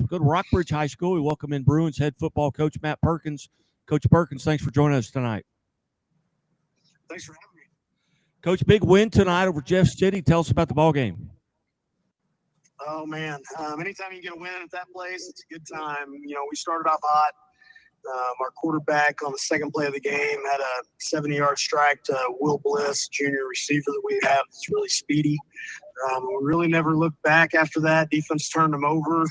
We go to Rockbridge High School. We welcome in Bruins head football coach Matt Perkins. Coach Perkins, thanks for joining us tonight. Thanks for having me. Coach, big win tonight over Jeff City. Tell us about the ball game. Oh, man. Anytime you get a win at that place, it's a good time. We started off hot. Our quarterback on the second play of the game had a 70-yard strike to Will Bliss, junior receiver that we have. It's really speedy. We really never looked back after that. Defense turned them over,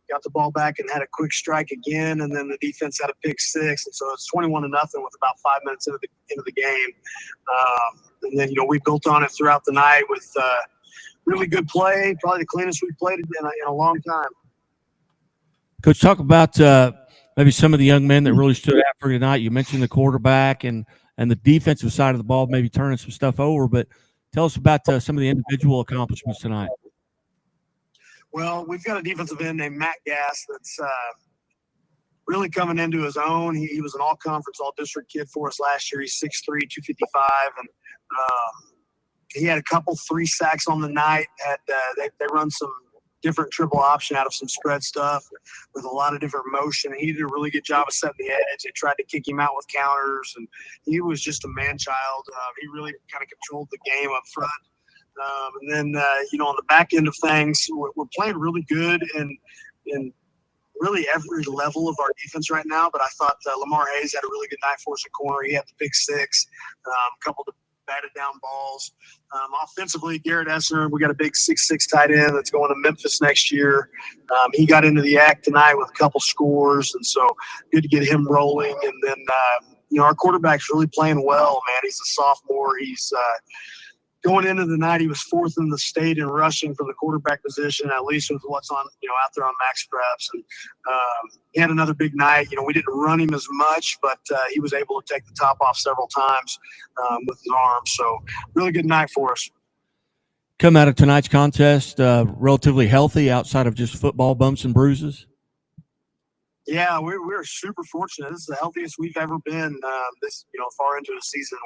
got the ball back and had a quick strike again, and then the defense had a pick six. And so it's 21-0 with about 5 minutes into the game. And then, we built on it throughout the night with really good play, probably the cleanest we've played in a long time. Coach, talk about maybe some of the young men that really stood out for you tonight. You mentioned the quarterback and the defensive side of the ball, maybe turning some stuff over, but tell us about some of the individual accomplishments tonight. Well, we've got a defensive end named Matt Gass that's really coming into his own. He was an all-conference, all-district kid for us last year. He's 6'3", 255, and he had a couple 3 sacks on the night. They run some different triple option out of some spread stuff with a lot of different motion. He did a really good job of setting the edge. They tried to kick him out with counters, and he was just a man-child. He really kind of controlled the game up front. And then, on the back end of things, we're playing really good in really every level of our defense right now. But I thought Lamar Hayes had a really good night for us at corner. He had the pick six, a couple of batted down balls. Offensively, Garrett Essner, we got a big 6'6" tight end that's going to Memphis next year. He got into the act tonight with a couple scores, and so good to get him rolling. And then, our quarterback's really playing well, man. He's a sophomore. He's going into the night, he was 4th in the state in rushing for the quarterback position, at least with what's on, out there on max preps. And he had another big night. We didn't run him as much, but he was able to take the top off several times with his arm. So really good night for us. Come out of tonight's contest relatively healthy outside of just football bumps and bruises? Yeah, we're super fortunate. This is the healthiest we've ever been far into the season.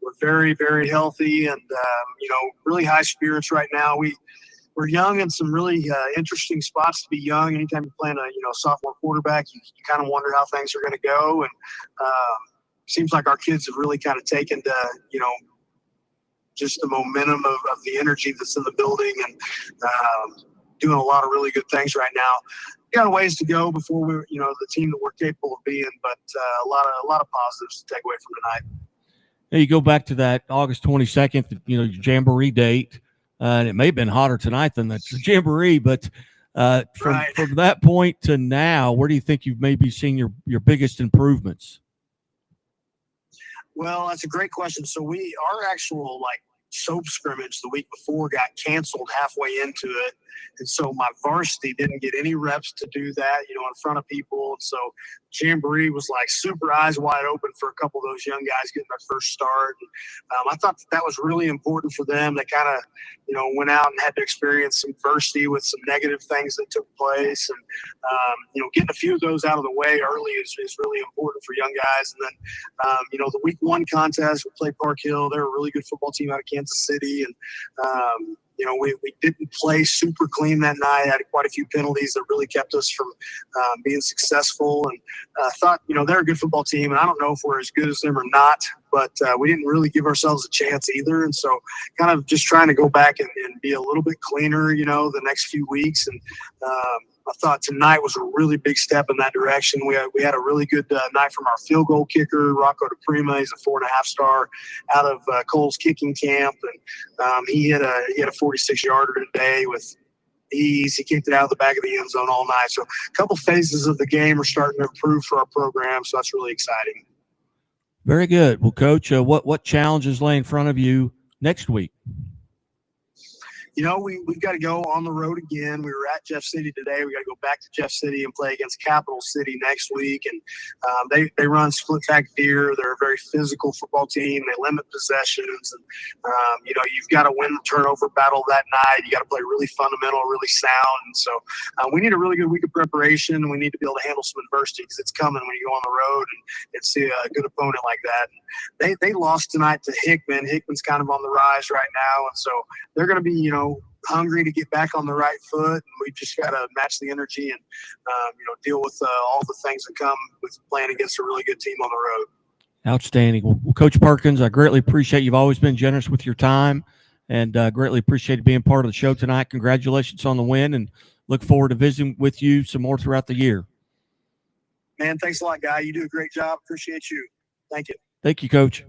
We're very, very healthy and, really high spirits right now. We're young in some really interesting spots to be young. Anytime you're playing a sophomore quarterback, you kind of wonder how things are going to go. And seems like our kids have really kind of taken to, just the momentum of the energy that's in the building and doing a lot of really good things right now. Got a ways to go before we're, the team that we're capable of being, but a lot of positives to take away from tonight. Hey, you go back to that August 22nd, your Jamboree date, and it may have been hotter tonight than the Jamboree, but from that point to now, where do you think you've maybe seen your biggest improvements? Well, that's a great question. So our actual soap scrimmage the week before got canceled halfway into it. And so my varsity didn't get any reps to do that, in front of people. And so Jamboree was super eyes wide open for a couple of those young guys getting their first start. And I thought that was really important for them. They kind of, went out and had to experience some adversity with some negative things that took place. And, getting a few of those out of the way early is really important for young guys. And then, the week 1 contest, we played Park Hill. They're a really good football team out of Kansas City. And, we didn't play super clean that night. Had quite a few penalties that really kept us from being successful. And I thought, they're a good football team, and I don't know if we're as good as them or not, but we didn't really give ourselves a chance either. And so kind of just trying to go back and be a little bit cleaner, the next few weeks. And I thought tonight was a really big step in that direction. We had a really good night from our field goal kicker, Rocco DePrima. He's a 4.5-star out of Cole's kicking camp, and he had a 46-yarder today with ease. He kicked it out of the back of the end zone all night. So a couple phases of the game are starting to improve for our program, so that's really exciting. Very good. Well, Coach, what challenges lay in front of you next week? We've got to go on the road again. We were at Jeff City today. We got to go back to Jeff City and play against Capital City next week. And they run split back veer. They're a very physical football team. They limit possessions. And, you've got to win the turnover battle that night. You got to play really fundamental, really sound. And so we need a really good week of preparation. And we need to be able to handle some adversity because it's coming when you go on the road and see a good opponent like that. They lost tonight to Hickman. Hickman's kind of on the rise right now. And so they're going to be, hungry to get back on the right foot. And we just got to match the energy and, deal with all the things that come with playing against a really good team on the road. Outstanding. Well, Coach Perkins, I greatly appreciate you've always been generous with your time, and greatly appreciate being part of the show tonight. Congratulations on the win, and look forward to visiting with you some more throughout the year. Man, thanks a lot, Guy. You do a great job. Appreciate you. Thank you. Thank you, Coach.